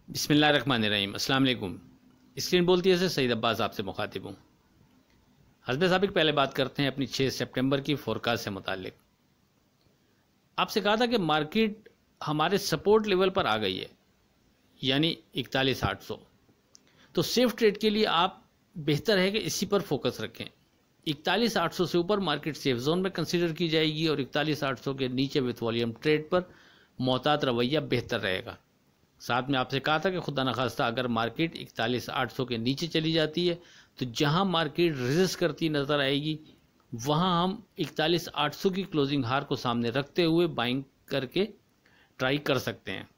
बिस्मिल्लाहिर्रहमानिर्रहीम। अस्सलाम वालेकुम। स्क्रीन बोलती है से सईद अब्बास आपसे मुखातिब हूँ। हस्बे साबिक पहले बात करते हैं अपनी 6 सितंबर की फोरकास्ट से मुतालिक। आपसे कहा था कि मार्केट हमारे सपोर्ट लेवल पर आ गई है, यानी 41,800। तो सेफ ट्रेड के लिए आप बेहतर है कि इसी पर फोकस रखें। 41,800 से ऊपर मार्केट सेफ जोन में कंसीडर की जाएगी और 41,800 के नीचे विथ वॉल्यूम ट्रेड पर मोहतात रवैया बेहतर रहेगा। साथ में आपसे कहा था कि खुदा न खास्ता अगर मार्केट 41,800 के नीचे चली जाती है तो जहां मार्केट रेजिस्ट करती नज़र आएगी वहां हम 41,800 की क्लोजिंग हार को सामने रखते हुए बाइंग करके ट्राई कर सकते हैं।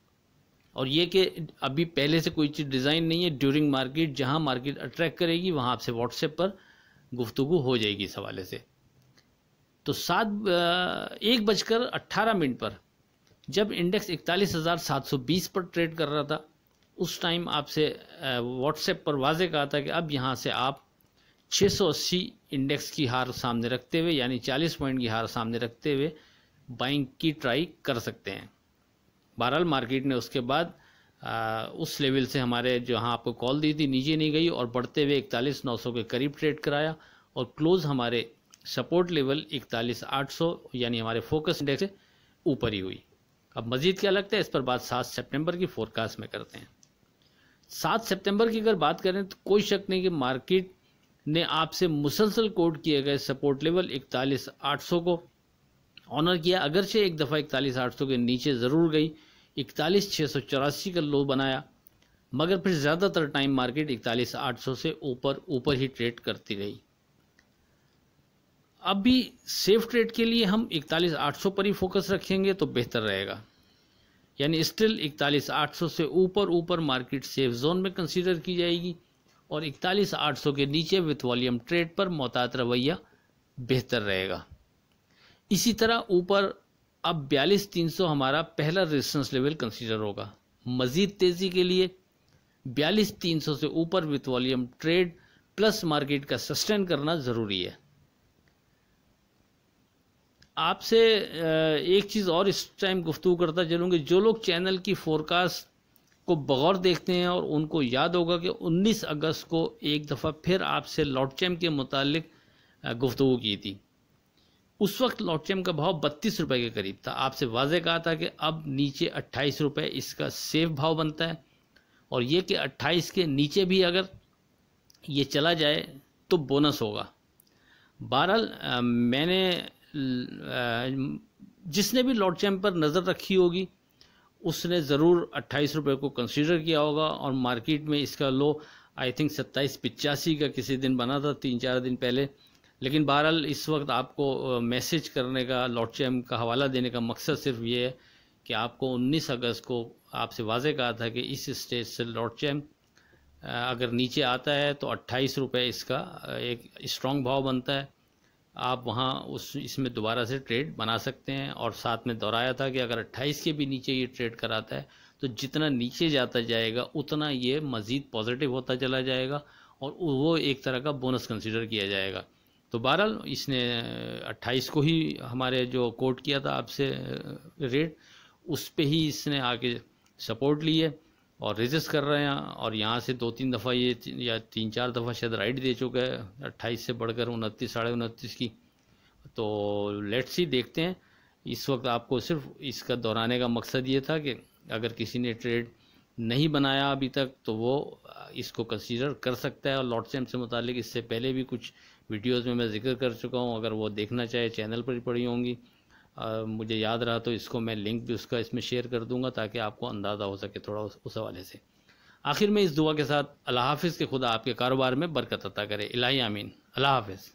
और ये कि अभी पहले से कोई चीज़ डिज़ाइन नहीं है, ड्यूरिंग मार्केट जहां मार्केट अट्रैक्ट करेगी वहां आपसे व्हाट्सएप पर गुफ्तगू हो जाएगी इस हवाले से। तो 1:18 पर जब इंडेक्स 41,720 पर ट्रेड कर रहा था उस टाइम आपसे व्हाट्सएप पर वाजे कहा था कि अब यहाँ से आप 680 इंडेक्स की हार सामने रखते हुए, यानी 40 पॉइंट की हार सामने रखते हुए बाइंग की ट्राई कर सकते हैं। बहरहाल मार्केट ने उसके बाद उस लेवल से हमारे जहाँ आपको कॉल दी थी नीचे नहीं गई और बढ़ते हुए 41,900 के करीब ट्रेड कराया और क्लोज हमारे सपोर्ट लेवल 41,800 यानी हमारे फोकस इंडेक्स से ऊपर ही हुई। अब मजीद क्या लगता है इस पर बात 7 सितंबर की फोरकास्ट में करते हैं। 7 सितंबर की अगर बात करें तो कोई शक नहीं कि मार्केट ने आपसे मुसलसल कोट किए गए सपोर्ट लेवल 41,800 को ऑनर किया। अगरचे एक दफ़ा 41,800 के नीचे ज़रूर गई, 41,684 का लो बनाया, मगर फिर ज़्यादातर टाइम मार्केट 41,800 से ऊपर ही ट्रेड करती रही। अब भी सेफ ट्रेड के लिए हम 41,800 पर ही फोकस रखेंगे तो बेहतर रहेगा, यानी स्टिल 41,800 से ऊपर मार्केट सेफ जोन में कंसीडर की जाएगी और 41,800 के नीचे विथ वॉल्यूम ट्रेड पर मोहतात रवैया बेहतर रहेगा। इसी तरह ऊपर अब 42,300 हमारा पहला रेजिस्टेंस लेवल कंसीडर होगा। मजीद तेज़ी के लिए 42,300 से ऊपर with volume trade plus market का सस्टेन करना ज़रूरी है। आपसे एक चीज़ और इस टाइम गुफ्तगू करता चलूँगी, जो लोग चैनल की फोरकास्ट को बगौर देखते हैं और उनको याद होगा कि 19 अगस्त को एक दफ़ा फिर आपसे लॉट चैम के मुतालिक गुफ्तगू की थी। उस वक्त लॉट चैम का भाव 32 रुपये के करीब था। आपसे वाजे कहा था कि अब नीचे 28 रुपये इसका सेफ भाव बनता है और ये कि 28 के नीचे भी अगर ये चला जाए तो बोनस होगा। बहरहाल मैंने जिसने भी लॉट चैम पर नज़र रखी होगी उसने ज़रूर 28 रुपये को कंसीडर किया होगा और मार्केट में इसका लो आई थिंक 2785 का किसी दिन बना था 3-4 दिन पहले। लेकिन बहरहाल इस वक्त आपको मैसेज करने का, लॉट चैम का हवाला देने का मकसद सिर्फ ये है कि आपको 19 अगस्त को आपसे वाजे कहा था कि इस स्टेज से लॉट चैम अगर नीचे आता है तो 28 रुपये इसका एक स्ट्रॉन्ग भाव बनता है। आप वहाँ इसमें दोबारा से ट्रेड बना सकते हैं और साथ में दोहराया था कि अगर 28 के भी नीचे ये ट्रेड कराता है तो जितना नीचे जाता जाएगा उतना ये मज़ीद पॉजिटिव होता चला जाएगा और वो एक तरह का बोनस कंसीडर किया जाएगा। तो बहरहाल इसने 28 को ही हमारे जो कोट किया था आपसे रेट, उस पे ही इसने आके सपोर्ट ली है और रेजिस्ट कर रहे हैं और यहाँ से 2-3 दफ़ा ये या 3-4 दफ़ा शायद राइट दे चुका है 28 से बढ़कर 29, 29.5 की। तो लेट्स सी, देखते हैं। इस वक्त आपको सिर्फ इसका दोहराने का मकसद ये था कि अगर किसी ने ट्रेड नहीं बनाया अभी तक तो वो इसको कंसीडर कर सकता है। और लॉट चैम से मुतालिक इससे पहले भी कुछ वीडियोज़ में मैं जिक्र कर चुका हूँ, अगर वो देखना चाहे चैनल पर ही पड़ी होंगी। मुझे याद रहा तो इसको मैं लिंक भी उसका इसमें शेयर कर दूंगा ताकि आपको अंदाज़ा हो सके थोड़ा उस हवाले से। आखिर में इस दुआ के साथ अल्लाह हाफिज़ के खुदा आपके कारोबार में बरकत अता करे। इलाही आमीन। अल्लाह हाफिज़।